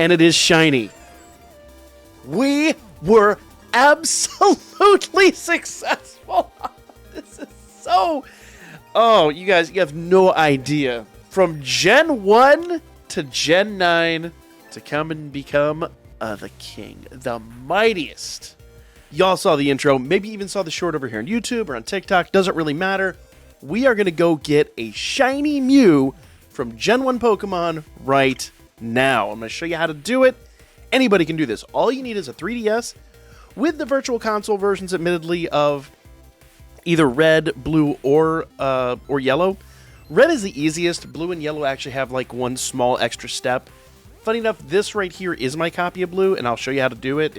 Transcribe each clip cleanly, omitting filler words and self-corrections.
and it is shiny. We were absolutely successful. This is so... Oh, you guys, you have no idea. From Gen 1 to Gen 9 to come and become the king, the mightiest. Y'all saw the intro, maybe even saw the short over here on YouTube or on TikTok. Doesn't really matter. We are going to go get a shiny Mew from Gen 1 Pokemon right now. I'm going to show you how to do it. Anybody can do this. All you need is a 3DS with the Virtual Console versions, admittedly, of either red, blue, or yellow. Red is the easiest. Blue and yellow actually have like one small extra step. Funny enough, this right here is my copy of blue, and I'll show you how to do it.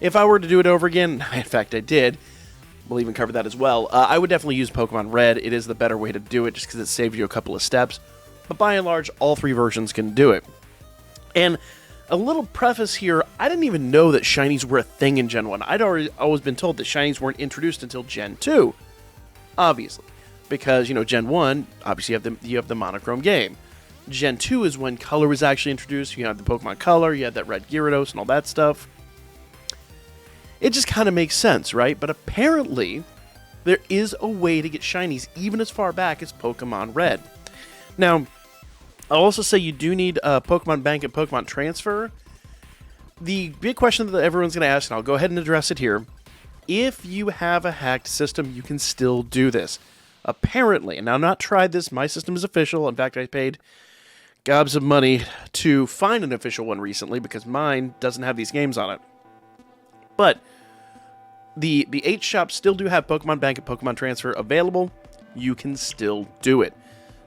If I were to do it over again, in fact I did, we'll even cover that as well, I would definitely use Pokemon Red. It is the better way to do it just because it saves you a couple of steps. But by and large, all three versions can do it. And a little preface here, I didn't even know that shinies were a thing in Gen 1. I'd always been told that shinies weren't introduced until Gen 2, obviously. Because, you know, Gen 1, obviously you have the monochrome game. Gen 2 is when color was actually introduced. You have the Pokemon Color, you had that red Gyarados and all that stuff. It just kind of makes sense, right? But apparently, there is a way to get shinies even as far back as Pokemon Red. Now, I'll also say you do need Pokemon Bank and Pokemon Transfer. The big question that everyone's going to ask, and I'll go ahead and address it here, if you have a hacked system, you can still do this. Apparently, and I've not tried this, my system is official. In fact, I paid gobs of money to find an official one recently because mine doesn't have these games on it. But the 8 shops still do have Pokemon Bank and Pokemon Transfer available. You can still do it.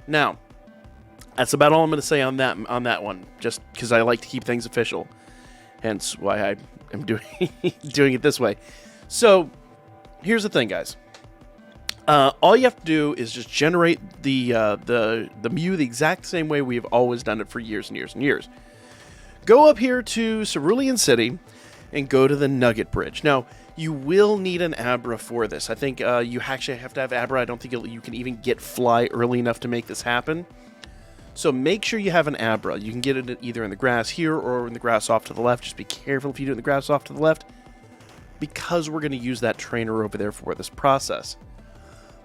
Now, that's about all I'm going to say on that one, just because I like to keep things official. Hence why I am doing it this way. So, here's the thing, guys. All you have to do is just generate the Mew the exact same way we have always done it for years and years and years. Go up here to Cerulean City and go to the Nugget Bridge. Now, you will need an Abra for this. I think you actually have to have Abra. I don't think you can even get Fly early enough to make this happen. So make sure you have an Abra. You can get it either in the grass here or in the grass off to the left. Just be careful if you do it in the grass off to the left, because we're going to use that trainer over there for this process.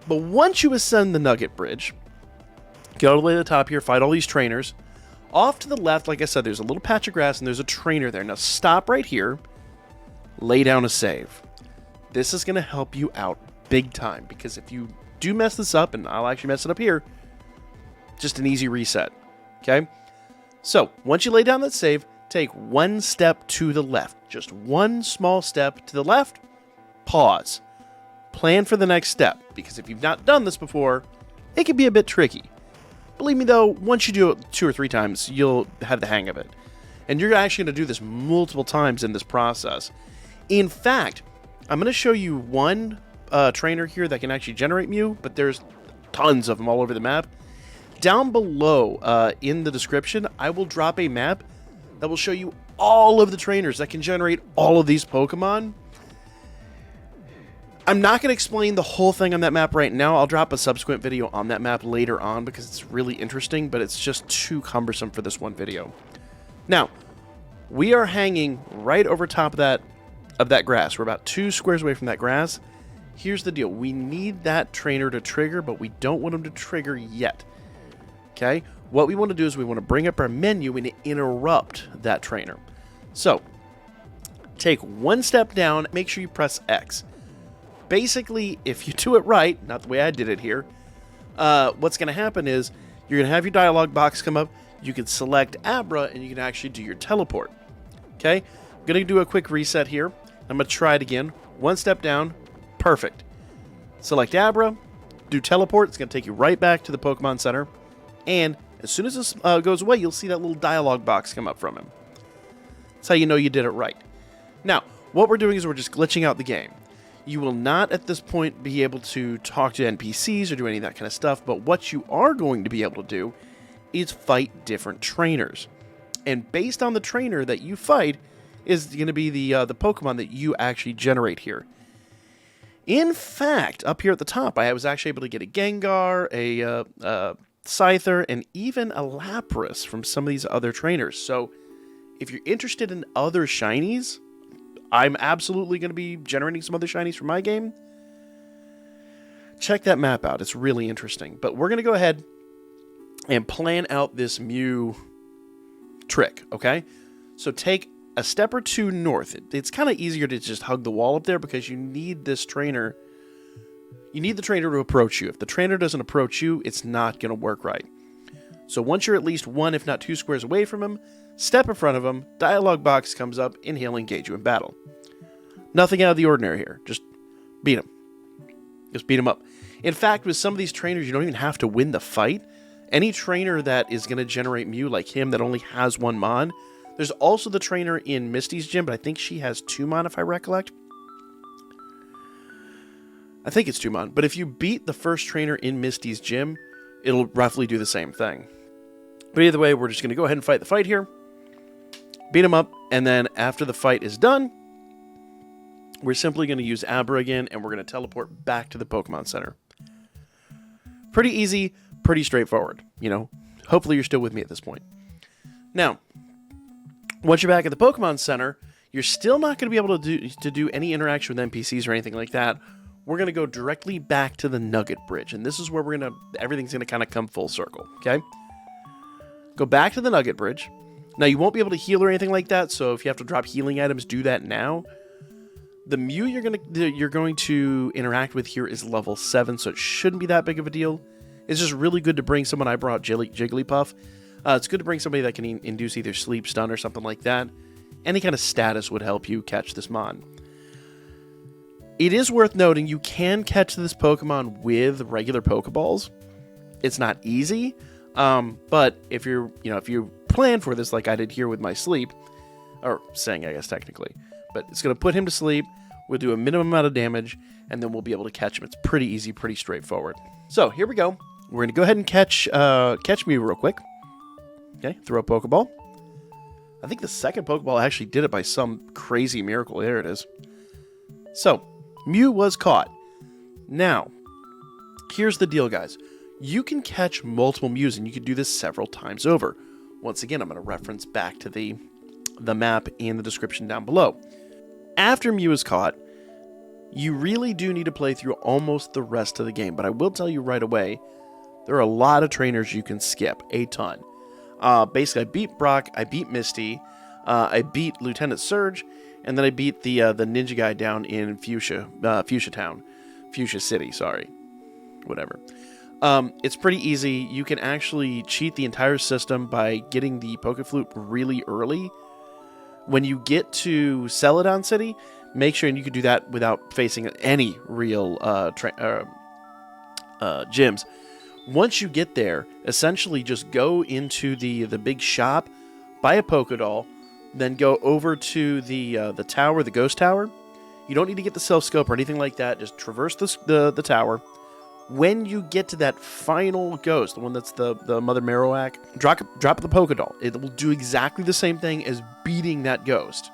But once you ascend the Nugget Bridge, get all the way to the top here, fight all these trainers. Off to the left, like I said, there's a little patch of grass and there's a trainer there. Now stop right here, lay down a save. This is going to help you out big time, because if you do mess this up, and I'll actually mess it up here, just an easy reset. Okay? So, once you lay down that save, take one step to the left. Just one small step to the left, pause. Plan for the next step, because if you've not done this before, it can be a bit tricky. Believe me though, once you do it 2 or 3 times, you'll have the hang of it. And you're actually going to do this multiple times in this process. In fact, I'm going to show you one trainer here that can actually generate Mew, but there's tons of them all over the map. Down below in the description, I will drop a map that will show you all of the trainers that can generate all of these Pokemon. I'm not going to explain the whole thing on that map right now. I'll drop a subsequent video on that map later on because it's really interesting, but it's just too cumbersome for this one video. Now, we are hanging right over top of that grass. We're about 2 squares away from that grass. Here's the deal. We need that trainer to trigger, but we don't want him to trigger yet. Okay? What we want to do is we want to bring up our menu and interrupt that trainer. So, take one step down, make sure you press X. Basically, if you do it right, not the way I did it here, what's going to happen is you're going to have your dialog box come up. You can select Abra, and you can actually do your teleport. Okay? I'm going to do a quick reset here. I'm going to try it again. One step down. Perfect. Select Abra. Do teleport. It's going to take you right back to the Pokemon Center. And as soon as this goes away, you'll see that little dialog box come up from him. That's how you know you did it right. Now, what we're doing is we're just glitching out the game. You will not, at this point, be able to talk to NPCs or do any of that kind of stuff, but what you are going to be able to do is fight different trainers. And based on the trainer that you fight is going to be the Pokemon that you actually generate here. In fact, up here at the top, I was actually able to get a Gengar, Scyther, and even a Lapras from some of these other trainers. So if you're interested in other shinies, I'm absolutely going to be generating some other shinies for my game. Check that map out. It's really interesting. But we're going to go ahead and plan out this Mew trick, okay? So take a step or two north. It's kind of easier to just hug the wall up there because you need this trainer. You need the trainer to approach you. If the trainer doesn't approach you, it's not going to work right. So once you're at least 1, if not 2 squares away from him, step in front of him, dialogue box comes up, and he'll engage you in battle. Nothing out of the ordinary here. Just beat him. Just beat him up. In fact, with some of these trainers, you don't even have to win the fight. Any trainer that is going to generate Mew like him that only has 1 Mon. There's also the trainer in Misty's gym, but I think she has 2 Mon if I recollect. I think it's 2 Mon. But if you beat the first trainer in Misty's gym, it'll roughly do the same thing. But either way, we're just going to go ahead and fight the fight here. Beat him up, and then after the fight is done, we're simply going to use Abra again, and we're going to teleport back to the Pokemon Center. Pretty easy, pretty straightforward. You know, hopefully you're still with me at this point. Now, once you're back at the Pokemon Center, you're still not going to be able to do any interaction with NPCs or anything like that. We're going to go directly back to the Nugget Bridge, and this is where everything's going to kind of come full circle, okay? Go back to the Nugget Bridge. Now, you won't be able to heal or anything like that, so if you have to drop healing items, do that now. The Mew you're going to interact with here is level 7, so it shouldn't be that big of a deal. It's just really good to bring someone. I brought Jigglypuff. It's good to bring somebody that can induce either sleep, stun, or something like that. Any kind of status would help you catch this Mon. It is worth noting you can catch this Pokemon with regular Pokeballs. It's not easy, but if you plan for this like I did here with my sleep, or saying I guess technically, but it's going to put him to sleep. We'll do a minimum amount of damage, and then we'll be able to catch him. It's pretty easy, pretty straightforward. So here we go. We're going to go ahead and catch Mew real quick. Okay, throw a Pokeball. I think the second Pokeball actually did it by some crazy miracle. There it is. So, Mew was caught. Now, here's the deal, guys. You can catch multiple Mews, and you can do this several times over. Once again, I'm going to reference back to the map in the description down below. After Mew is caught, you really do need to play through almost the rest of the game, but I will tell you right away, there are a lot of trainers you can skip, a ton. Basically, I beat Brock, I beat Misty, I beat Lieutenant Surge, and then I beat the ninja guy down in Fuchsia City, sorry. Whatever. It's pretty easy. You can actually cheat the entire system by getting the Pokeflute really early. When you get to Celadon City, make sure you can do that without facing any real gyms. Once you get there, essentially just go into the big shop, buy a Pokédoll, then go over to the tower, the ghost tower. You don't need to get the self-scope or anything like that. Just traverse the tower. When you get to that final ghost, the one that's the Mother Marowak, drop the Pokédoll. It will do exactly the same thing as beating that ghost.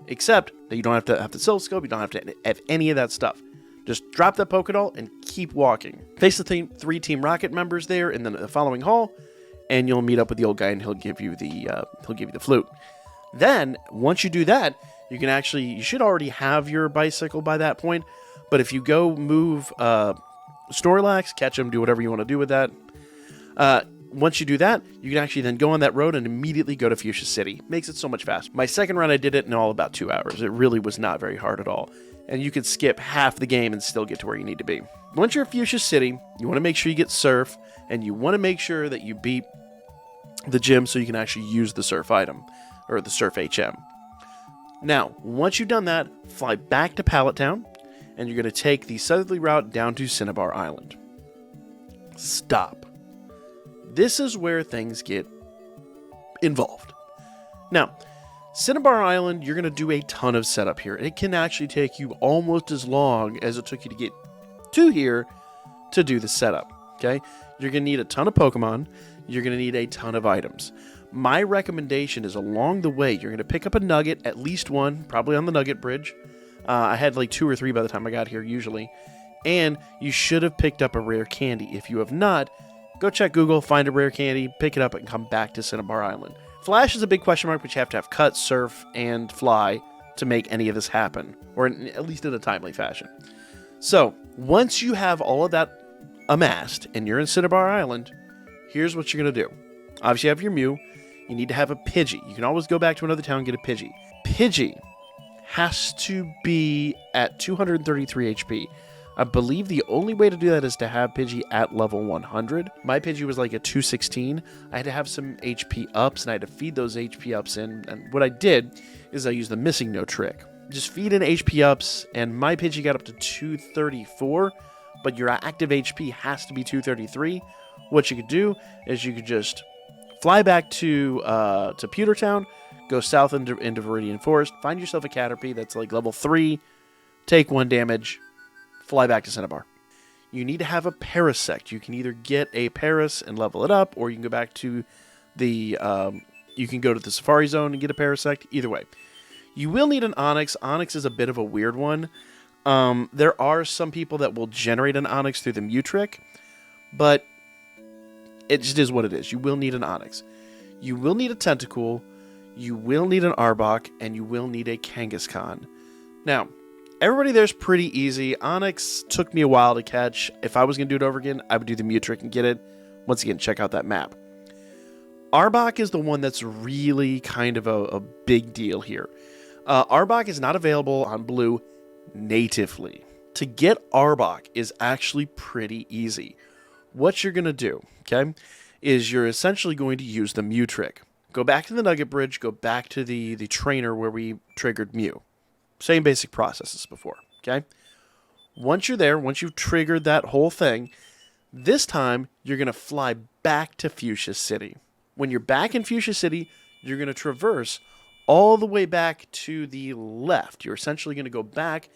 Except that you don't have to have the self-scope, you don't have to have any of that stuff. Just drop that Pokédoll and keep walking. Face the 3 Team Rocket members there in the following hall, and you'll meet up with the old guy, and he'll give you the flute. Then, once you do that, you should already have your bicycle by that point, but if you go move Snorlax, catch him, do whatever you want to do with that. Once you do that, you can actually then go on that road and immediately go to Fuchsia City. Makes it so much faster. My second run, I did it in all about 2 hours. It really was not very hard at all. And you could skip half the game and still get to where you need to be. Once you're at Fuchsia City, you want to make sure you get Surf, and you want to make sure that you beat the gym so you can actually use the Surf item, or the Surf HM. Now, once you've done that, fly back to Pallet Town, and you're going to take the southerly route down to Cinnabar Island. Stop. This is where things get involved. Now, Cinnabar Island, you're going to do a ton of setup here. It can actually take you almost as long as it took you to get to here to do the setup, okay? You're going to need a ton of Pokemon. You're going to need a ton of items. My recommendation is along the way, you're going to pick up a nugget, at least one, probably on the Nugget Bridge. I had like 2 or 3 by the time I got here, usually. And you should have picked up a rare candy. If you have not, Go check Google, find a rare candy, pick it up, and come back to Cinnabar Island. Flash is a big question mark, but you have to have cut, surf, and fly to make any of this happen, or at least in a timely fashion. So, once you have all of that amassed and you're in Cinnabar Island, here's what you're going to do. Obviously, you have your Mew. You need to have a Pidgey. You can always go back to another town and get a Pidgey. Pidgey has to be at 233 HP. I believe the only way to do that is to have Pidgey at level 100. My Pidgey was like a 216. I had to have some HP ups, and I had to feed those HP ups in. And what I did is I used the Missingno trick. Just feed in HP ups, and my Pidgey got up to 234, but your active HP has to be 233. What you could do is you could just fly back to Pewtertown, go south into Viridian Forest, find yourself a Caterpie that's like level 3, take 1 damage, fly back to Cinnabar. You need to have a Parasect. You can either get a Paras and level it up, or you can go back to the you can go to the Safari Zone and get a Parasect. Either way. You will need an Onix. Onix is a bit of a weird one. There are some people that will generate an Onix through the Mew trick, but it just is what it is. You will need an Onix. You will need a Tentacool. You will need an Arbok, and you will need a Kangaskhan. Now, everybody there's pretty easy. Onix took me a while to catch. If I was going to do it over again, I would do the Mew trick and get it. Once again, check out that map. Arbok is the one that's really kind of a big deal here. Arbok is not available on Blue natively. To get Arbok is actually pretty easy. What you're going to do, okay, is you're essentially going to use the Mew trick. Go back to the Nugget Bridge, go back to the trainer where we triggered Mew. Same basic process as before, okay? Once you're there, once you've triggered that whole thing, this time you're going to fly back to Fuchsia City. When you're back in Fuchsia City, you're going to traverse all the way back to the left. You're essentially going to go back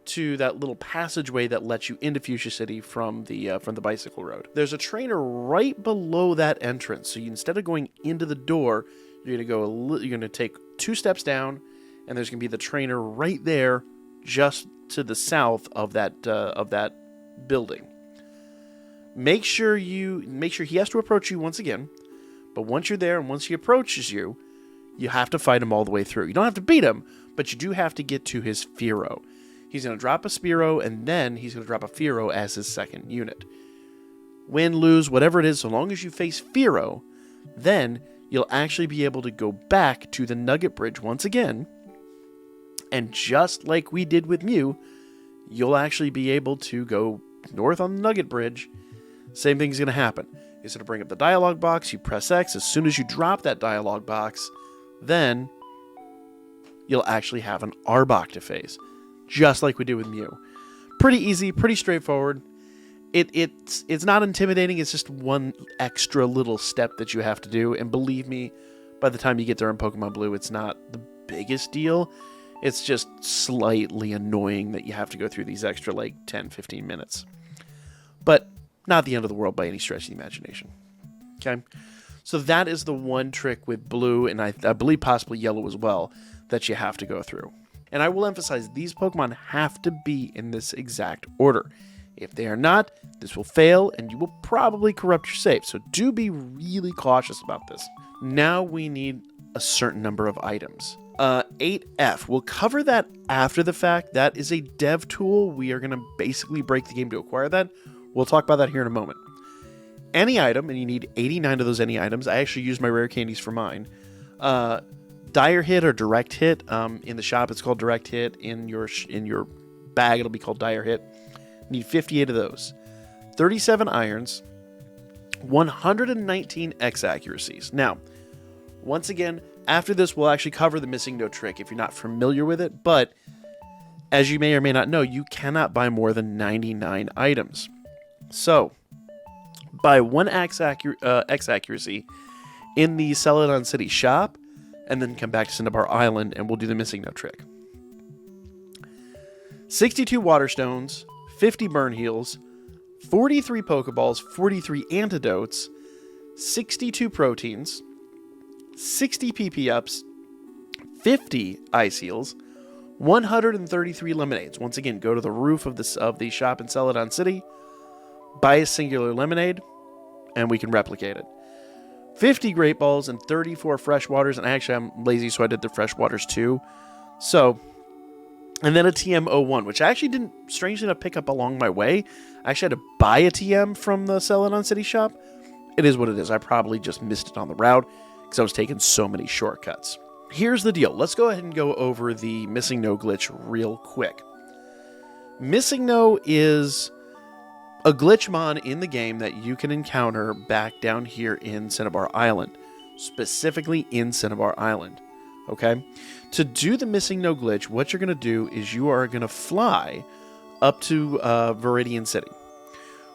to that little passageway that lets you into Fuchsia City from the bicycle road. There's a trainer right below that entrance. So instead of going into the door, you're going to take 2 steps down, and there's going to be the trainer right there, just to the south of that building. Make sure he has to approach you once again. But once you're there and once he approaches you, you have to fight him all the way through. You don't have to beat him, but you do have to get to his Fearow. He's going to drop a Spearow, and then he's going to drop a Fearow as his second unit. Win, lose, whatever it is, so long as you face Fearow, then you'll actually be able to go back to the Nugget Bridge once again, and just like we did with Mew, you'll actually be able to go north on the Nugget Bridge. Same thing's going to happen. It's going to bring up the dialogue box, you press X. As soon as you drop that dialogue box, then you'll actually have an Arbok to face, just like we did with Mew. Pretty easy, pretty straightforward. It's not intimidating, it's just one extra little step that you have to do, and believe me, by the time you get there in Pokemon Blue, it's not the biggest deal. It's just slightly annoying that you have to go through these extra, 10-15 minutes. But not the end of the world by any stretch of the imagination. Okay? So that is the one trick with Blue, and I believe possibly Yellow as well, that you have to go through. And I will emphasize, these Pokemon have to be in this exact order. If they are not, this will fail, and you will probably corrupt your save. So do be really cautious about this. Now we need a certain number of items. 8F, we'll cover that after the fact. That is a dev tool. We are going to basically break the game to acquire that. We'll talk about that here in a moment. Any item, and you need 89 of those any items. I actually used my rare candies for mine. Dire Hit or Direct Hit. In the shop, it's called Direct Hit. In your bag, it'll be called Dire Hit. Need 58 of those. 37 irons. 119 X accuracies. Now, once again, after this, we'll actually cover the Missingno trick if you're not familiar with it. But as you may or may not know, you cannot buy more than 99 items. So, buy 1 X accuracy in the Celadon City shop, and then come back to Cinnabar Island, and we'll do the Missingno trick. 62 Water Stones, 50 Burn Heals, 43 Pokeballs, 43 Antidotes, 62 Proteins, 60 PP Ups, 50 Ice Heals, 133 Lemonades. Once again, go to the roof of the shop in Celadon City, buy a singular lemonade, and we can replicate it. 50 Great Balls and 34 Fresh Waters, and actually I'm lazy, so I did the Fresh Waters too. So, and then a TM01, which I actually didn't, strangely enough, pick up along my way. I actually had to buy a TM from the Celadon City shop. It is what it is. I probably just missed it on the route because I was taking so many shortcuts. Here's the deal. Let's go ahead and go over the Missingno glitch real quick. Missingno is a glitchmon in the game that you can encounter back down here in Cinnabar Island. Specifically in Cinnabar Island. Okay? To do the Missingno glitch, what you're going to do is you are going to fly up to Viridian City.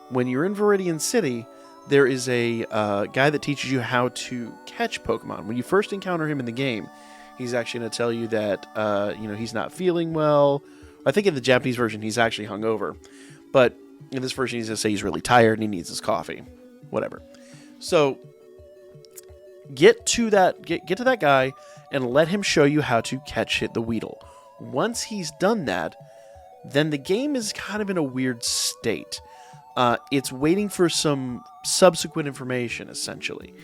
When you're in Viridian City, there is a guy that teaches you how to catch Pokemon. When you first encounter him in the game, he's actually going to tell you that he's not feeling well. I think in the Japanese version, he's actually hungover. But in this version, he's going to say he's really tired and he needs his coffee. Whatever. So, get to that guy and let him show you how to catch the Weedle. Once he's done that, then the game is kind of in a weird state. It's waiting for some subsequent information, essentially.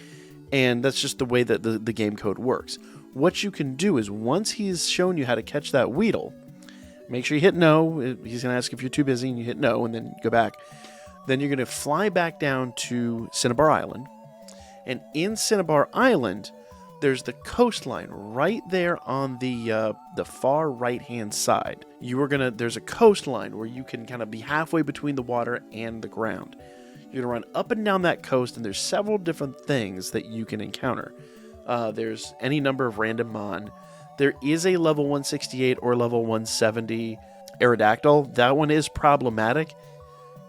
And that's just the way that the game code works. What you can do is, once he's shown you how to catch that Weedle, make sure you hit no. He's going to ask if you're too busy, and you hit no, and then go back. Then you're going to fly back down to Cinnabar Island. And in Cinnabar Island, there's the coastline right there on the far right-hand side. There's a coastline where you can kind of be halfway between the water and the ground. You're going to run up and down that coast, and there's several different things that you can encounter. There's any number of random mon. There is a level 168 or level 170 Aerodactyl. That one is problematic.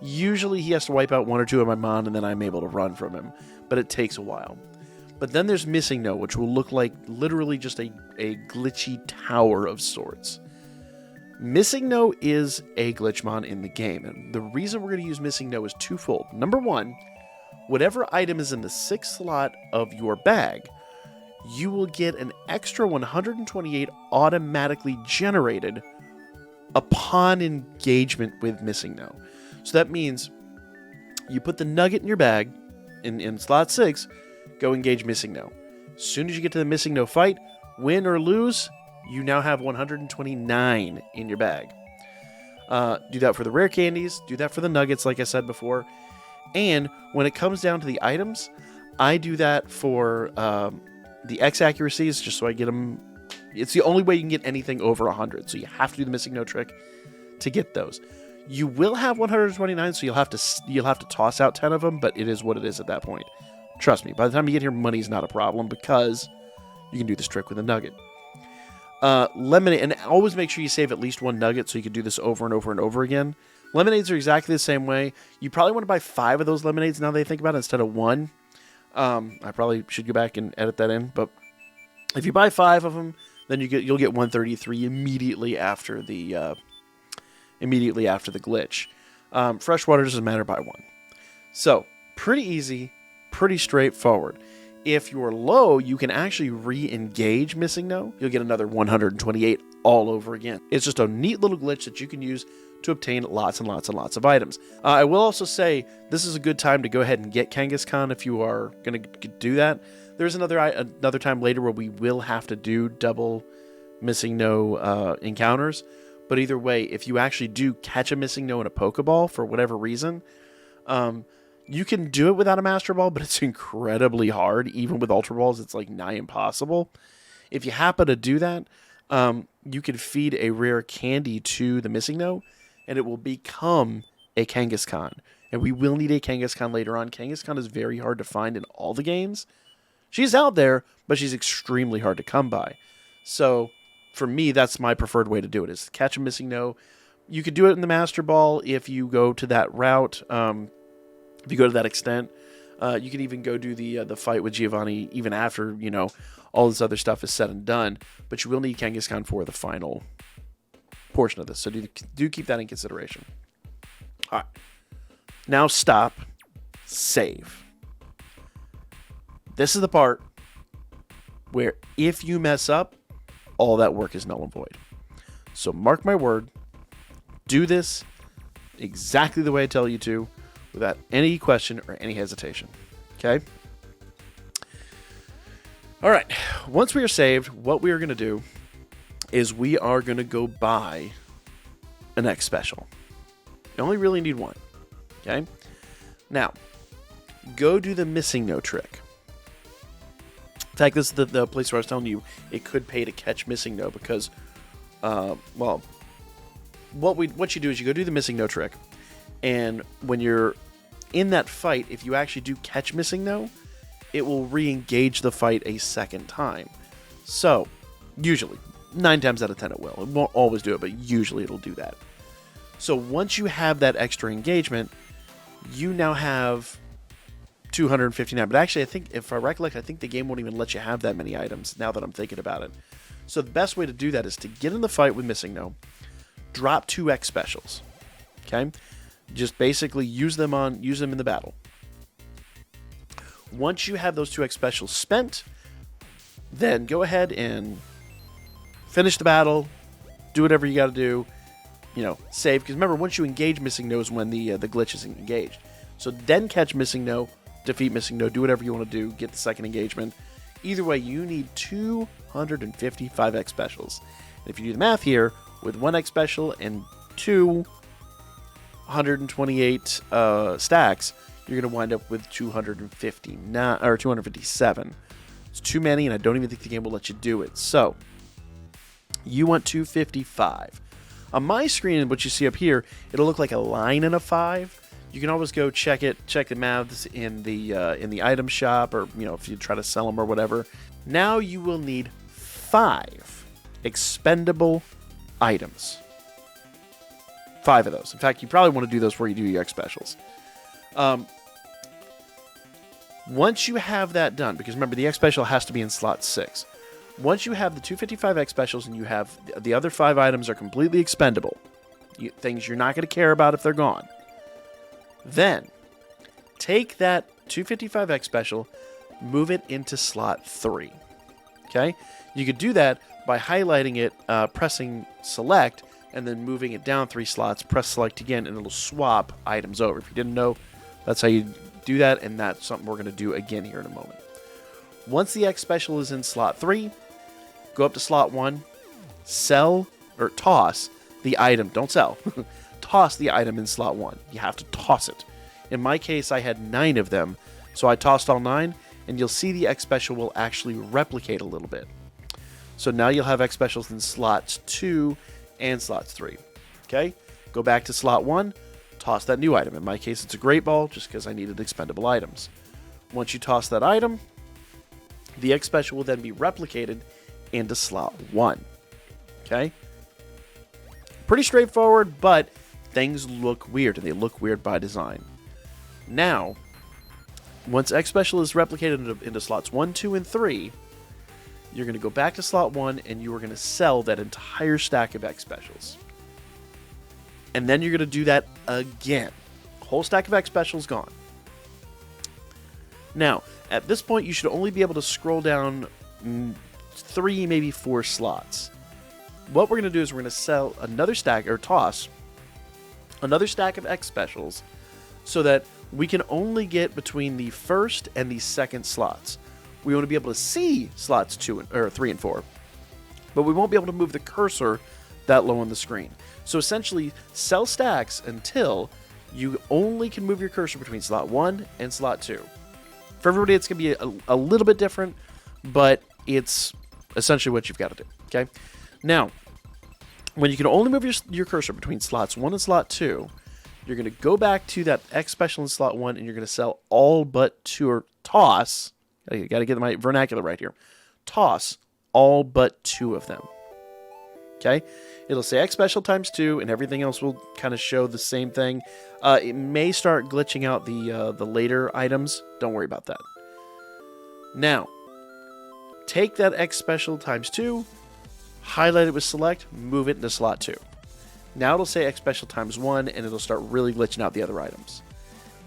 Usually he has to wipe out one or two of my mon, and then I'm able to run from him. But it takes a while. But then there's Missingno, which will look like literally just a glitchy tower of sorts. Missingno is a glitchmon in the game, and the reason we're going to use Missingno is twofold. Number one, whatever item is in the 6th slot of your bag, you will get an extra 128 automatically generated upon engagement with Missingno. So that means you put the nugget in your bag in slot 6, go engage Missingno. As soon as you get to the Missingno fight, win or lose, you now have 129 in your bag. Do that for the rare candies, do that for the nuggets like I said before, and when it comes down to the items, I do that for the X accuracies, just so I get them. It's the only way you can get anything over 100, so you have to do the Missingno trick to get those. You will have 129, so you'll have to toss out 10 of them, but it is what it is at that point. Trust me, by the time you get here, money's not a problem because you can do this trick with a nugget. Lemonade, and always make sure you save at least one nugget so you can do this over and over and over again. Lemonades are exactly the same way. You probably want to buy 5 of those lemonades now that I think about it instead of 1. I probably should go back and edit that in, but if you buy 5 of them, then you'll get 133 immediately after the glitch. Fresh water doesn't matter, buy 1. So pretty easy, pretty straightforward. If you're low, you can actually re-engage Missingno. You'll get another 128 all over again. It's just a neat little glitch that you can use to obtain lots and lots and lots of items. I will also say this is a good time to go ahead and get Kangaskhan if you are going to do that. There's another time later where we will have to do double Missingno encounters. But either way, if you actually do catch a Missingno in a Pokeball for whatever reason, you can do it without a Master Ball, but it's incredibly hard. Even with Ultra Balls, it's like nigh impossible. If you happen to do that, you can feed a rare candy to the Missingno, and it will become a Kangaskhan. And we will need a Kangaskhan later on. Kangaskhan is very hard to find in all the games. She's out there, but she's extremely hard to come by. So, for me, that's my preferred way to do it, is catch a Missingno. You could do it in the Master Ball if you go to that route. If you go to that extent, you can even go do the fight with Giovanni even after, all this other stuff is said and done. But you will need Kangaskhan for the final portion of this. So do keep that in consideration. All right. Now stop. Save. This is the part where if you mess up, all that work is null and void. So mark my word. Do this exactly the way I tell you to, without any question or any hesitation. Okay? Alright, once we are saved, what we are going to do is we are going to go buy an X special. You only really need one. Okay? Now, go do the Missingno trick. In fact, this is the place where I was telling you it could pay to catch Missingno because, well, what you do is you go do the Missingno trick, and when you're in that fight, if you actually do catch Missingno, it will re-engage the fight a second time. So, usually, 9 times out of 10 it will. It won't always do it, but usually it'll do that. So once you have that extra engagement, you now have 259. But actually, I think, if I recollect, I think the game won't even let you have that many items, now that I'm thinking about it. So the best way to do that is to get in the fight with Missingno, drop 2 X specials. Okay? Just basically use them in the battle. Once you have those 2 X specials spent, then go ahead and finish the battle, do whatever you got to do, save. Because remember, once you engage Missingno is when the glitch is engaged. So then catch Missingno, defeat Missingno, do whatever you want to do, get the second engagement. Either way, you need 255 X specials. And if you do the math here, with 1 X special and 228 stacks, you're going to wind up with 259 or 257. It's too many, and I don't even think the game will let you do it. So you want 255. On my screen, what you see up here, it'll look like a line and a 5. You can always go check the maths in the item shop, or if you try to sell them or whatever. Now you will need 5 expendable items. 5 of those. In fact, you probably want to do those before you do your X specials. Once you have that done, because remember, the X special has to be in slot 6. Once you have the 255 X specials and you have the other 5 items are completely expendable, things you're not going to care about if they're gone, then take that 255 X special, move it into slot 3. Okay? You could do that by highlighting it, pressing select, and then moving it down 3 slots, press select again, and it'll swap items over. If you didn't know, that's how you do that, and that's something we're going to do again here in a moment. Once the X special is in slot 3, go up to slot 1, sell, or toss the item. Don't sell. Toss the item in slot 1. You have to toss it. In my case, I had 9 of them, so I tossed all 9, and you'll see the X special will actually replicate a little bit. So now you'll have X specials in slots 2 and slots 3. Okay? Go back to slot 1, toss that new item. In my case, it's a Great Ball, just because I needed expendable items. Once you toss that item, the X special will then be replicated into slot 1. Okay? Pretty straightforward, but things look weird, and they look weird by design. Now, once X special is replicated into slots 1, 2, and 3, you're going to go back to slot 1, and you are going to sell that entire stack of X specials. And then you're going to do that again. Whole stack of X specials gone. Now, at this point, you should only be able to scroll down 3, maybe 4 slots. What we're going to do is we're going to sell another stack, or toss another stack of X specials, so that we can only get between the first and the second slots. We want to be able to see slots 3 and 4, but we won't be able to move the cursor that low on the screen. So essentially, sell stacks until you only can move your cursor between slot 1 and slot 2. For everybody, it's going to be a little bit different, but it's essentially what you've got to do. Okay? Now, when you can only move your cursor between slots 1 and slot 2, you're going to go back to that X special in slot 1, and you're going to sell all but 2, or toss. I got to get my vernacular right here. Toss all but 2 of them. Okay? It'll say X special times 2, and everything else will kind of show the same thing. It may start glitching out the later items. Don't worry about that. Now, take that X special times 2, highlight it with select, move it into slot 2. Now it'll say X special times 1, and it'll start really glitching out the other items.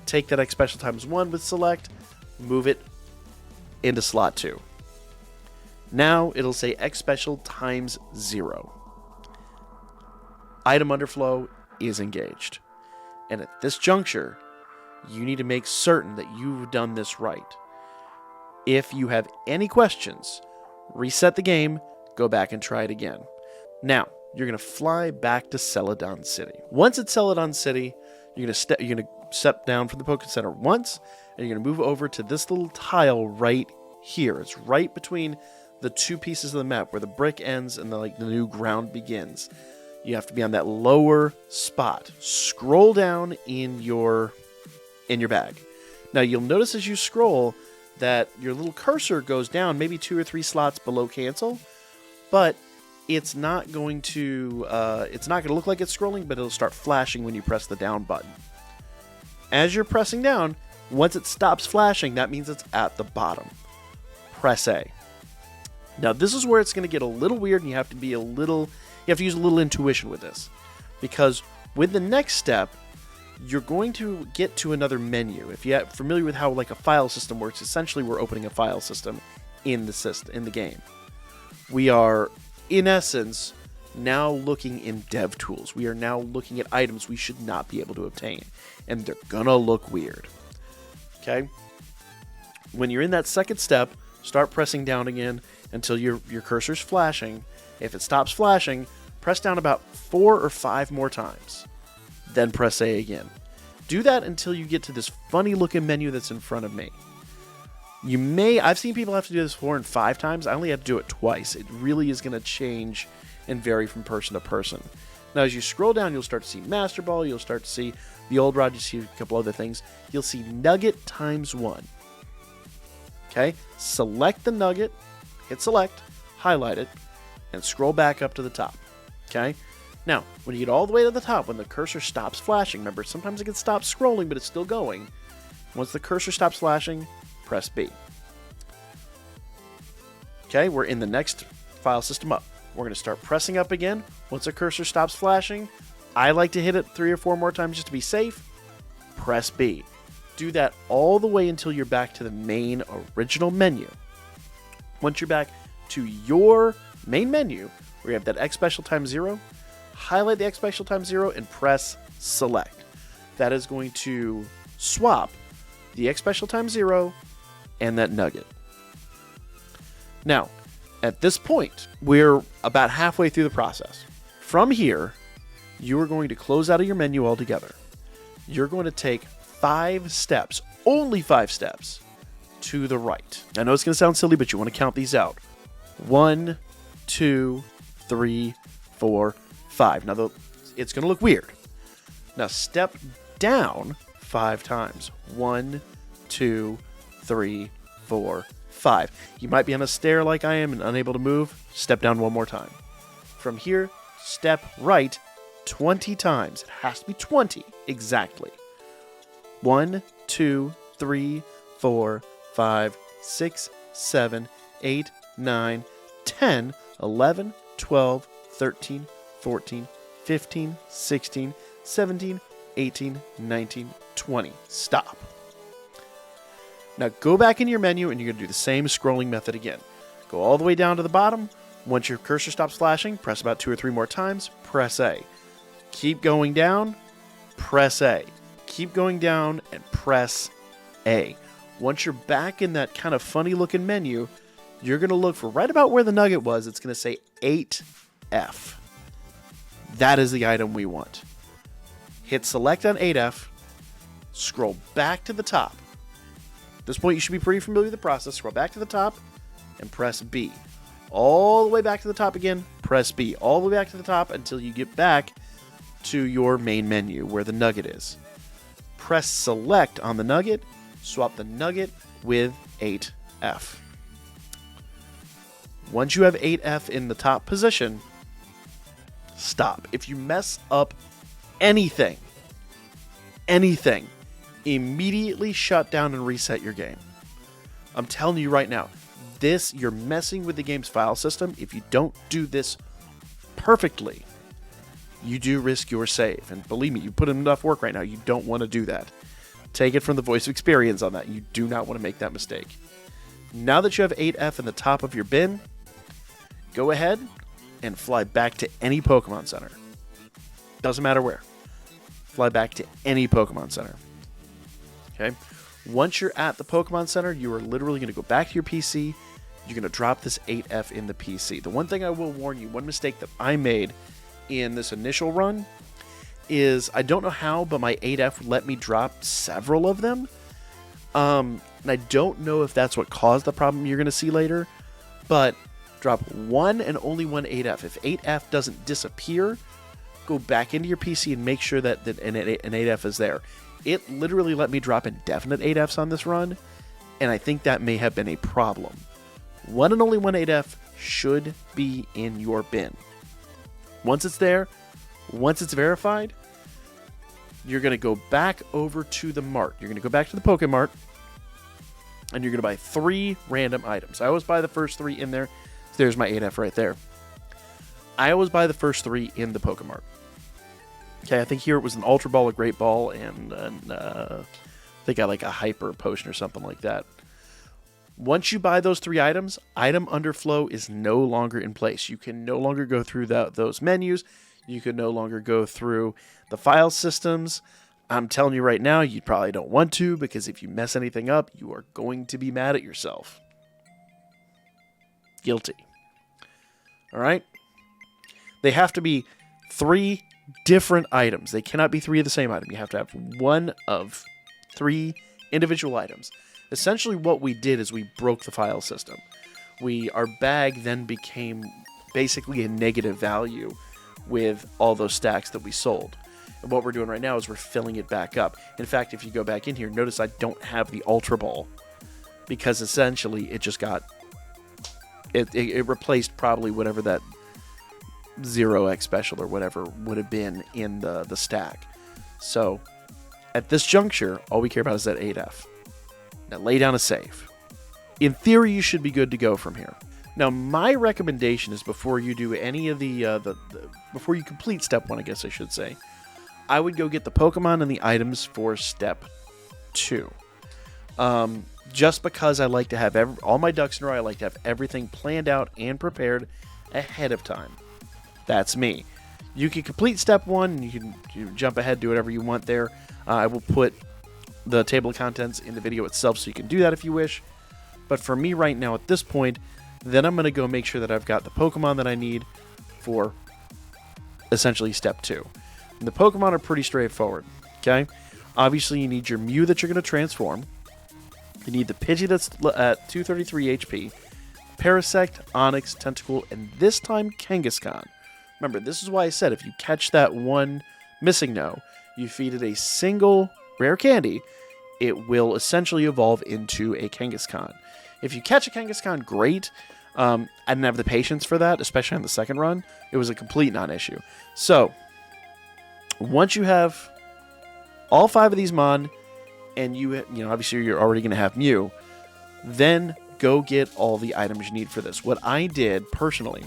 Take that X special times 1 with select, move it into slot 2. Now it'll say X special times 0. Item underflow is engaged. And at this juncture, You need to make certain that you've done this right. If you have any questions, reset the game, go back and try it again. Now, you're going to fly back to Celadon City. Once at Celadon City, you're going to step down from the Poké Center once, and you're going to move over to this little tile right here. It's right between the two pieces of the map where the brick ends and the new ground begins. You have to be on that lower spot. Scroll down in your bag. Now, you'll notice as you scroll that your little cursor goes down maybe 2 or 3 slots below cancel, but it's not going to look like it's scrolling, but it'll start flashing when you press the down button. As you're pressing down, once it stops flashing, that means it's at the bottom. Press A. Now, this is where it's going to get a little weird, and you have to use a little intuition with this, because with the next step, you're going to get to another menu. If you're familiar with how like a file system works, essentially we're opening a file system in the game. We are, in essence, now looking in dev tools. We are now looking at items we should not be able to obtain, and they're gonna look weird. Okay? When you're in that second step, start pressing down again until your cursor's flashing. If it stops flashing, press down about 4 or 5 more times. Then press A again. Do that until you get to this funny looking menu that's in front of me. I've seen people have to do this 4 and 5 times. I only had to do it twice. It really is going to change and vary from person to person. Now, as you scroll down, you'll start to see Master Ball. You'll start to see the old rod. You see a couple other things. You'll see Nugget ×1. Okay? Select the Nugget, hit select, highlight it, and scroll back up to the top. Okay? Now, when you get all the way to the top, when the cursor stops flashing, remember, sometimes it can stop scrolling, but it's still going. Once the cursor stops flashing, press B. Okay, we're in the next file system up. We're going to start pressing up again. Once the cursor stops flashing, I like to hit it 3 or 4 more times just to be safe. Press B. Do that all the way until you're back to the main original menu. Once you're back to your main menu, where you have that X special ×0, highlight the X special ×0 and press select. That is going to swap the X special ×0 and that nugget. Now, at this point, we're about halfway through the process. From here, you are going to close out of your menu altogether. You're going to take 5 steps, only 5 steps, to the right. I know it's going to sound silly, but you want to count these out. 1, 2, 3, 4, 5. Now, it's going to look weird. Now, step down 5 times. 1, 2, 3, 4, 5. You might be on a stair like I am and unable to move. Step down 1 more time. From here, step right 20 times. It has to be 20 exactly. 1, 2, 3, 4, 5, 6, 7, 8, 9, 10, 11, 12, 13, 14, 15, 16, 17, 18, 19, 20. Stop. Now go back into your menu and you're going to do the same scrolling method again. Go all the way down to the bottom. Once your cursor stops flashing, press about 2 or 3 more times, press A. Keep going down, press A. Keep going down and press A. Once you're back in that kind of funny looking menu, you're going to look for right about where the nugget was. It's going to say 8F. That is the item we want. Hit select on 8F, scroll back to the top. At this point, you should be pretty familiar with the process. Scroll back to the top and press B. All the way back to the top again, press B. All the way back to the top until you get back to your main menu where the nugget is. Press select on the nugget, swap the nugget with 8F. Once you have 8F in the top position, stop. If you mess up anything, immediately shut down and reset your game. I'm telling you right now, you're messing with the game's file system. If you don't do this perfectly, you do risk your save. And believe me, you put in enough work right now, you don't want to do that. Take it from the voice of experience on that. You do not want to make that mistake. Now that you have 8F in the top of your bin, go ahead and fly back to any Pokemon Center. Doesn't matter where. Fly back to any Pokemon Center. Okay? Once you're at the Pokemon Center, you are literally going to go back to your PC. You're going to drop this 8F in the PC. The one thing I will warn you, one mistake that I made in this initial run is, I don't know how, but my 8F let me drop several of them. And I don't know if that's what caused the problem you're going to see later, but drop one and only one 8F. If 8F doesn't disappear, go back into your PC and make sure that an 8F is there. It literally let me drop indefinite 8Fs on this run, and I think that may have been a problem. One and only one 8F should be in your bin. Once it's there, once it's verified, you're going to go back over to the mart. You're going to go back to the Pokemart, and you're going to buy 3 random items. I always buy the first 3 in there. There's my 8F right there. I always buy the first 3 in the Pokemart. Okay, I think here it was an Ultra Ball, a Great Ball, and they got like a Hyper Potion or something like that. Once you buy those 3 items, item underflow is no longer in place. You can no longer go through those menus. You can no longer go through the file systems. I'm telling you right now, you probably don't want to, because if you mess anything up, you are going to be mad at yourself. Guilty. All right? They have to be 3 different items. They cannot be 3 of the same item. You have to have one of 3 individual items. Essentially what we did is we broke the file system. Our bag then became basically a negative value with all those stacks that we sold. And what we're doing right now is we're filling it back up. In fact, if you go back in here, notice I don't have the Ultra Ball, because essentially it just got... It replaced probably whatever that 0x special or whatever would have been in the stack. So at this juncture, all we care about is that 8F. Now lay down a save. In theory, you should be good to go from here. Now, my recommendation is, before you do any of before you complete step 1, I guess I should say, I would go get the Pokemon and the items for step 2. Just because I like to have all my ducks in a row, I like to have everything planned out and prepared ahead of time. That's me. You can complete step 1, and you can jump ahead, do whatever you want there. I will put the table of contents in the video itself, so you can do that if you wish. But for me right now at this point, then I'm going to go make sure that I've got the Pokemon that I need for essentially step 2. And the Pokemon are pretty straightforward, okay? Obviously, you need your Mew that you're going to transform. You need the Pidgey that's at 233 HP, Parasect, Onix, Tentacool, and this time Kangaskhan. Remember, this is why I said if you catch that one Missingno, you feed it a single rare candy, it will essentially evolve into a Kangaskhan. If you catch a Kangaskhan, great. I didn't have the patience for that, especially on the second run. It was a complete non-issue. So, once you have all 5 of these Mon, and you know, obviously you're already going to have Mew, then go get all the items you need for this. What I did, personally,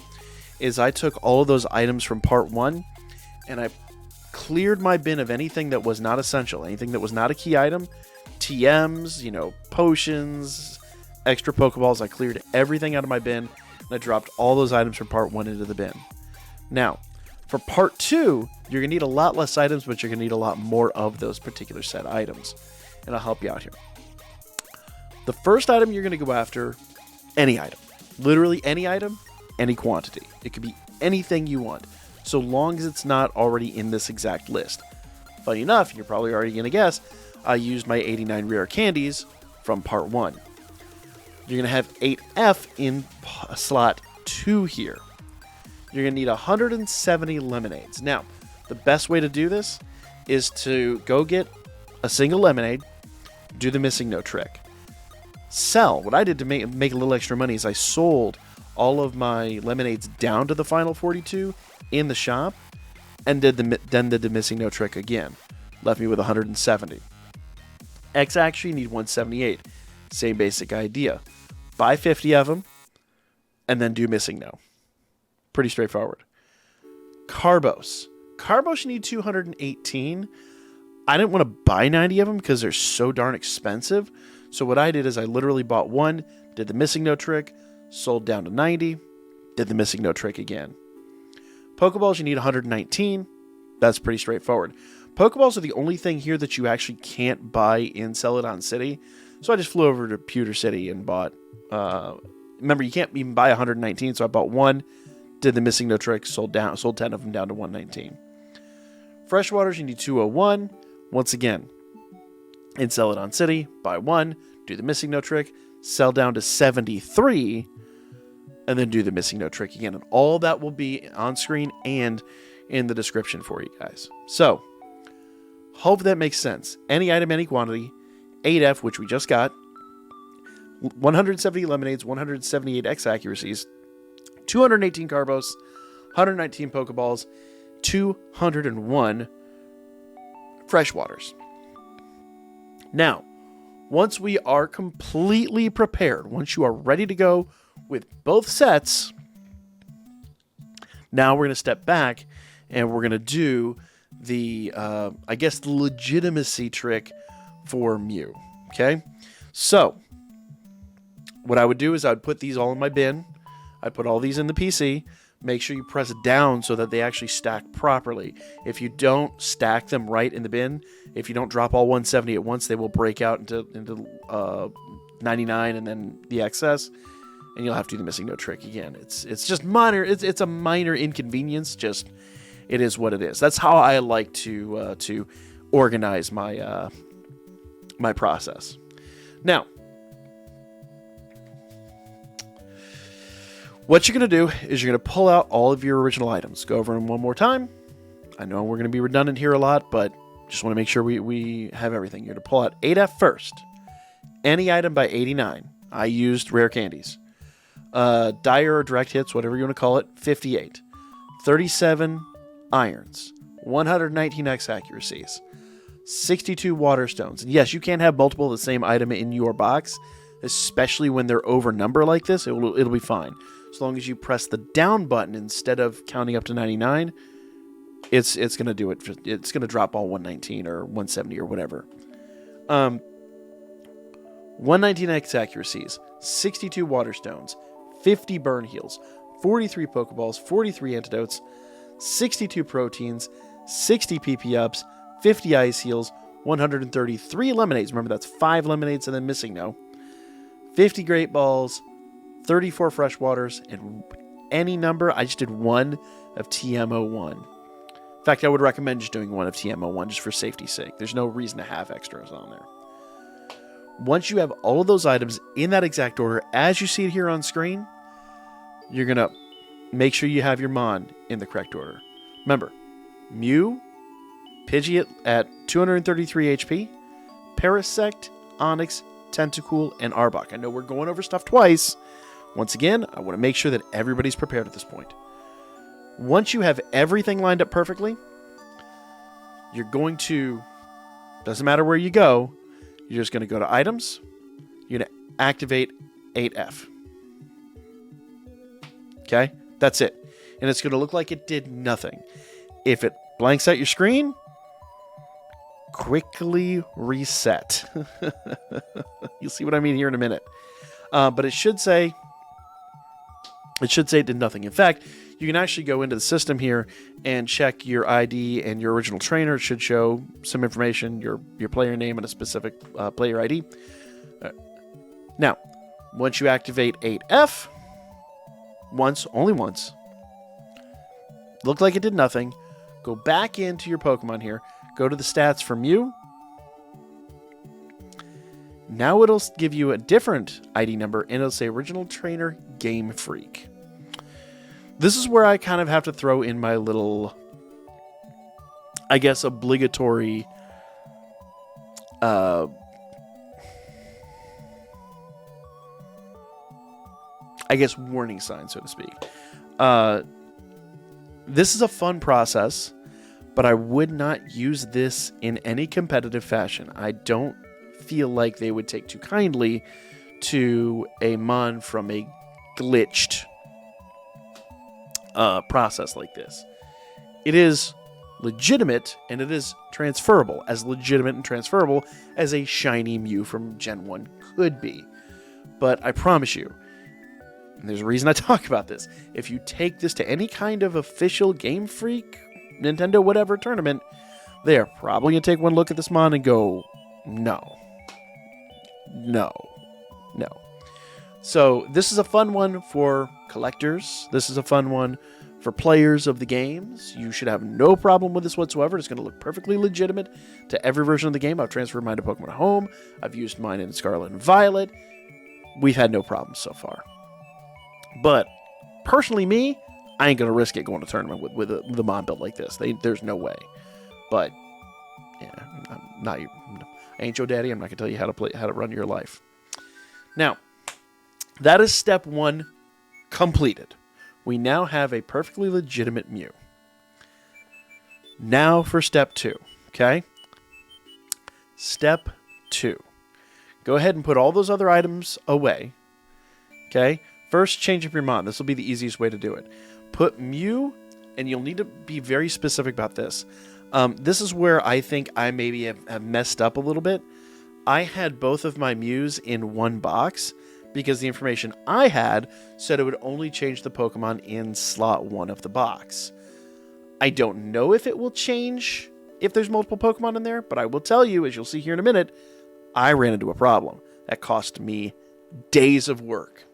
is I took all of those items from part 1, and I cleared my bin of anything that was not essential, anything that was not a key item, TMs, you know, potions, extra Pokeballs. I cleared everything out of my bin, and I dropped all those items from part 1 into the bin. Now, for part 2, you're going to need a lot less items, but you're going to need a lot more of those particular set items. And I'll help you out here. The first item you're going to go after, any item. Literally any item, any quantity. It could be anything you want, so long as it's not already in this exact list. Funny enough, you're probably already going to guess, I used my 89 rare candies from part 1. You're going to have 8F in slot 2 here. You're going to need 170 lemonades. Now, the best way to do this is to go get a single lemonade, do the Missingno trick, sell. What I did to make a little extra money is I sold all of my lemonades down to the final 42 in the shop, and then did the Missingno trick again. Left me with 170. X-Actually, you need 178. Same basic idea. Buy 50 of them, and then do Missingno. Pretty straightforward. Carbos. Carbos, you need 218. I didn't want to buy 90 of them because they're so darn expensive. So what I did is I literally bought one, did the Missingno trick, sold down to 90, did the Missingno trick again. Pokeballs, you need 119. That's pretty straightforward. Pokeballs are the only thing here that you actually can't buy in Celadon City. So I just flew over to Pewter City and bought... remember, you can't even buy 119, so I bought one, did the Missingno trick, sold 10 of them down to 119. Fresh Waters, you need 201. Once again, in Celadon City, buy one, do the Missingno trick, sell down to 73, and then do the Missingno trick again. And all that will be on screen and in the description for you guys. So, hope that makes sense. Any item, any quantity, 8F, which we just got, 170 lemonades, 178 X accuracies, 218 Carbos, 119 Pokeballs, 201 Fresh Waters. Now, once we are completely prepared, once you are ready to go with both sets, now we're going to step back and we're going to do the, I guess, the legitimacy trick for Mew. Okay? So, what I would do is I would put these all in my bin. I'd put all these in the PC. Make sure you press down so that they actually stack properly. If you don't stack them right in the bin, if you don't drop all 170 at once, they will break out into 99 and then the excess, and you'll have to do the Missingno trick again. It's just minor. It's a minor inconvenience. Just it is what it is. That's how I like to organize my my process. Now, what you're going to do is you're going to pull out all of your original items. Go over them one more time. I know we're going to be redundant here a lot, but just want to make sure we have everything. You're going to pull out 8F first. Any item by 89. I used rare candies. Dire or direct hits, whatever you want to call it, 58. 37 irons. 119 X accuracies. 62 water stones. And yes, you can have multiple of the same item in your box, especially when they're over number like this. It'll be fine. As long as you press the down button instead of counting up to 99, it's going to do it. It's going to drop all 119 or 170 or whatever. 119 X accuracies, 62 water stones, 50 burn heals, 43 Pokeballs, 43 antidotes, 62 proteins, 60 PP ups, 50 ice heals, 133 lemonades. Remember, that's 5 lemonades and then Missingno. 50 great balls, 34 fresh waters, and any number. I just did one of TM01. In fact, I would recommend just doing one of TM01 just for safety's sake. There's no reason to have extras on there. Once you have all of those items in that exact order, as you see it here on screen, you're going to make sure you have your Mon in the correct order. Remember, Mew, Pidgey at 233 HP, Parasect, Onix, Tentacool, and Arbok. I know we're going over stuff twice. Once again, I want to make sure that everybody's prepared at this point. Once you have everything lined up perfectly, you're going to, doesn't matter where you go, you're just going to go to items, you're going to activate 8F. Okay? That's it. And it's going to look like it did nothing. If it blanks out your screen, quickly reset. You'll see what I mean here in a minute. But it should say it did nothing. In fact, you can actually go into the system here and check your ID and your original trainer. It should show some information, your player name and a specific player ID. Now, once you activate 8F, only once, looked like it did nothing, go back into your Pokemon here, go to the stats for Mew. Now it'll give you a different ID number, and it'll say Original Trainer Game Freak. This is where I kind of have to throw in my little, I guess, obligatory warning sign, so to speak. This is a fun process, but I would not use this in any competitive fashion. I don't feel like they would take too kindly to a Mon from a glitched process like this. It is legitimate, and it is transferable, as legitimate and transferable as a shiny Mew from Gen 1 could be. But I promise you, and there's a reason I talk about this, if you take this to any kind of official Game Freak, Nintendo whatever tournament, they are probably going to take one look at this mon and go, no. No. No. So this is a fun one for collectors. This is a fun one for players of the games. You should have no problem with this whatsoever. It's going to look perfectly legitimate to every version of the game. I've transferred mine to Pokemon Home. I've used mine in Scarlet and Violet. We've had no problems so far. But personally, me, I ain't going to risk it going to tournament with the mon build like this. There's no way. But yeah, I ain't your daddy. I'm not going to tell you how to run your life. Now, that is step 1 completed. We now have a perfectly legitimate Mew. Now for step 2, okay? Step 2. Go ahead and put all those other items away, okay? First, change up your mon. This will be the easiest way to do it. Put Mew, and you'll need to be very specific about this. This is where I think I maybe have messed up a little bit. I had both of my Mews in one box, because the information I had said it would only change the Pokemon in slot 1 of the box. I don't know if it will change if there's multiple Pokemon in there, but I will tell you, as you'll see here in a minute, I ran into a problem. That cost me days of work.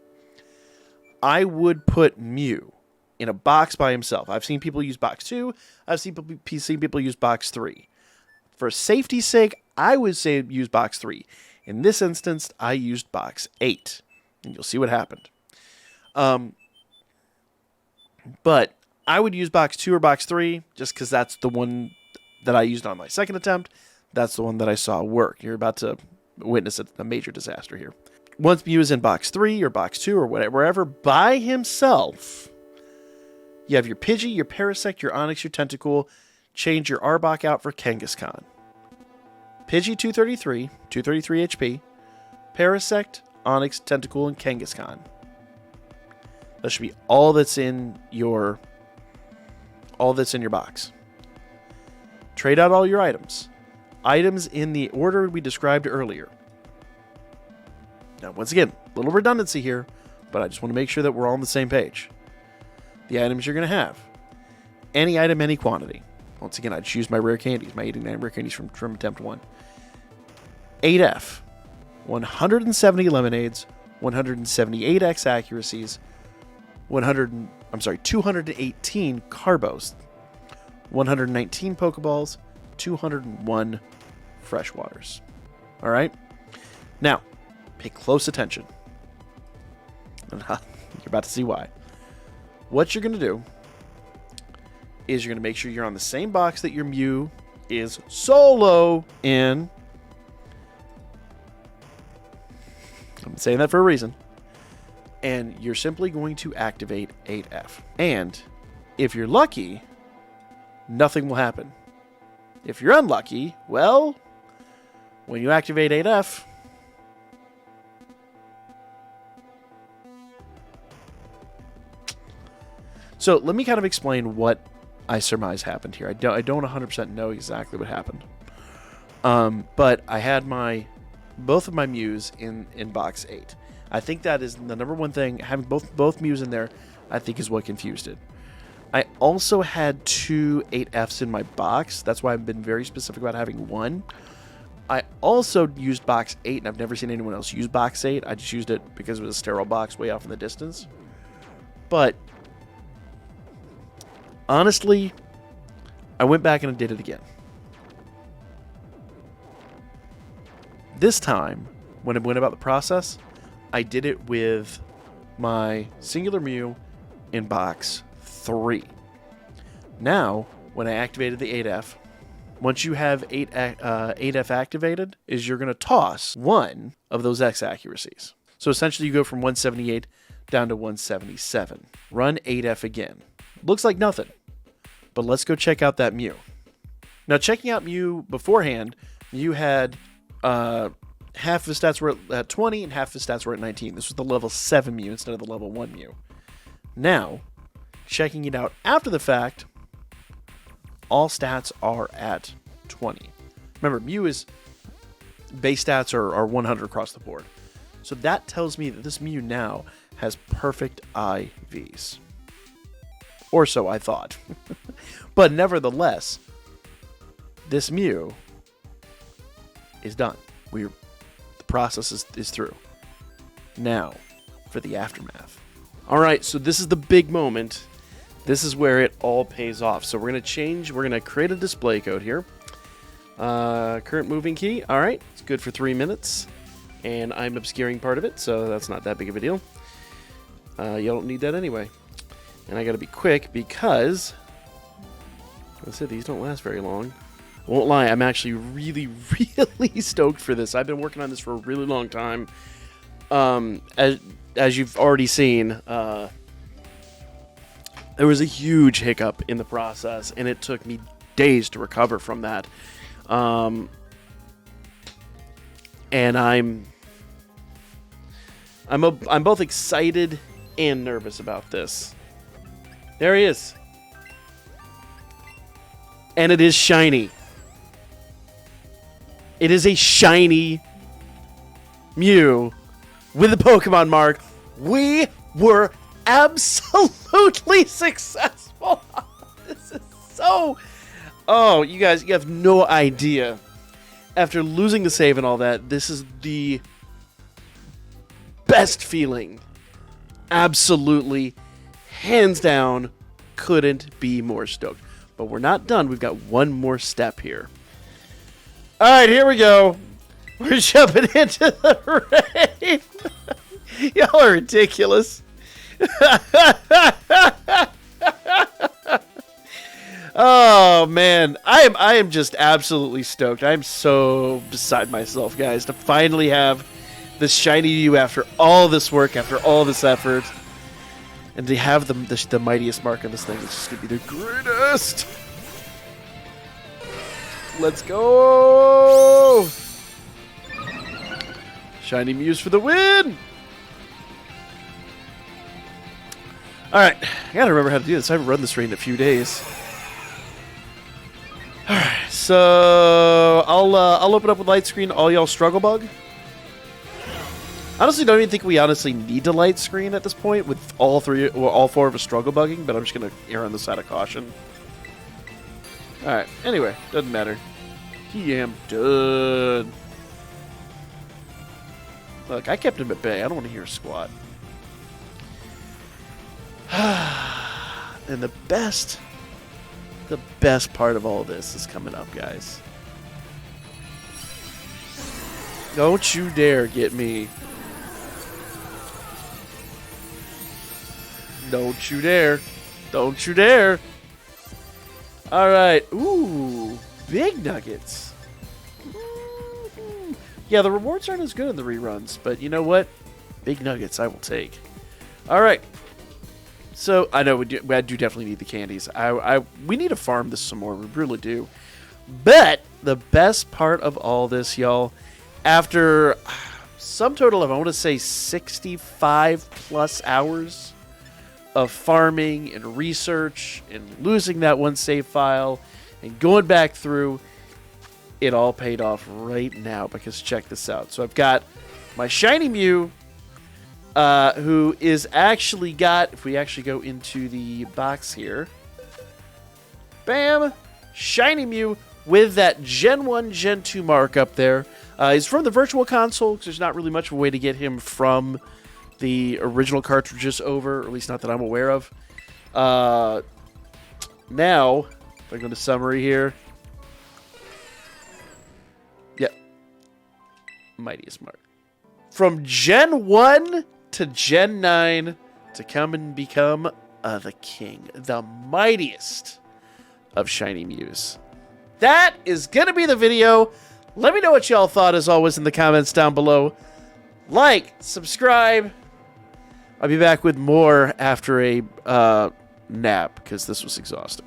I would put Mew in a box by himself. I've seen people use box 2. I've seen people use box 3. For safety's sake, I would say use box 3. In this instance, I used box 8. And you'll see what happened. But I would use box 2 or box 3 just because that's the one that I used on my second attempt. That's the one that I saw work. You're about to witness a major disaster here. Once Mew is in box 3 or box 2 or wherever by himself, you have your Pidgey, your Parasect, your Onix, your Tentacool. Change your Arbok out for Kangaskhan. Pidgey 233 HP. Parasect, Onix, Tentacool, and Kangaskhan. That should be all that's in your box. Trade out all your items. Items in the order we described earlier. Now, once again, a little redundancy here, but I just want to make sure that we're all on the same page. The items you're going to have. Any item, any quantity. Once again, I just used my rare candies, my 89 rare candies from attempt 1. 8F. 170 lemonades, 178 X accuracies, 218 Carbos, 119 Pokeballs, 201 Fesh Waters. All right? Now, pay close attention. You're about to see why. What you're going to do is you're going to make sure you're on the same box that your Mew is solo in. I'm saying that for a reason. And you're simply going to activate 8F. And if you're lucky, nothing will happen. If you're unlucky, well, when you activate 8F, so let me kind of explain what I surmise happened here. I don't 100% know exactly what happened. But I had both of my Mews in box 8. I think that is the number one thing. Having both Mews in there, I think, is what confused it. I also had 2 8Fs in my box. That's why I've been very specific about having 1. I also used box 8, and I've never seen anyone else use box 8. I just used it because it was a sterile box way off in the distance. But honestly, I went back and did it again. This time, when I went about the process, I did it with my singular Mew in box 3. Now, when I activated the 8F, once you have 8F activated, is you're going to toss 1 of those X accuracies. So essentially you go from 178 down to 177. Run 8F again. Looks like nothing. But let's go check out that Mew. Now, checking out Mew beforehand, Mew had half of his stats were at 20 and half of his stats were at 19. This was the level 7 Mew instead of the level 1 Mew. Now, checking it out after the fact, all stats are at 20. Remember, Mew's base stats are 100 across the board. So that tells me that this Mew now has perfect IVs. Or so I thought. But nevertheless, this Mew is done. The process is through. Now, for the aftermath. All right, so this is the big moment. This is where it all pays off. So we're going to change. We're going to create a display code here. Current moving key. All right, it's good for 3 minutes. And I'm obscuring part of it, so that's not that big of a deal. You don't need that anyway. And I got to be quick because, like I said, these don't last very long. I won't lie, I'm actually really, really stoked for this. I've been working on this for a really long time. As you've already seen, there was a huge hiccup in the process, and it took me days to recover from that. And I'm both excited and nervous about this. There he is. And it is shiny. It is a shiny Mew with the Pokemon mark. We were absolutely successful. This is so... Oh, you guys, you have no idea. After losing the save and all that, this is the best feeling. Absolutely, hands down, couldn't be more stoked. But we're not done. We've got one more step here. All right, here we go. We're jumping into the rain. Y'all are ridiculous. Oh man, I am just absolutely stoked. I'm so beside myself, guys, to finally have this shiny Mew after all this work, after all this effort, and to have the mightiest mark on this thing. It's just gonna be the greatest. Let's go! Shiny Mews for the win! Alright, I gotta remember how to do this. I haven't run this rain in a few days. Alright, so I'll open up with light screen. All y'all struggle bug. Honestly, don't even think we honestly need to light screen at this point with all four of us struggle bugging, but I'm just gonna err on the side of caution. Alright, anyway, doesn't matter. He am done. Look, I kept him at bay. I don't want to hear a squat. And the best part of all this is coming up, guys. Don't you dare get me. Don't you dare. Don't you dare. All right. Ooh, big nuggets. Yeah, the rewards aren't as good in the reruns, but you know what? Big nuggets I will take. All right. So, I know we do definitely need the candies. We need to farm this some more. We really do. But the best part of all this, y'all, after some total of, I want to say, 65 plus hours of farming and research and losing that one save file and going back through, it all paid off right now, because check this out. So I've got my shiny Mew, who is actually got, if we actually go into the box here, bam, shiny Mew with that Gen 1, Gen 2 mark up there. He's from the Virtual Console, because there's not really much of a way to get him from the original cartridges over, or at least not that I'm aware of. Now, if I go to summary here, yep, Mightiest Mark. From Gen 1 to Gen 9 to come and become the king, the mightiest of shiny Mews. That is going to be the video. Let me know what y'all thought, as always, in the comments down below. Like, subscribe. I'll be back with more after a nap, because this was exhausting.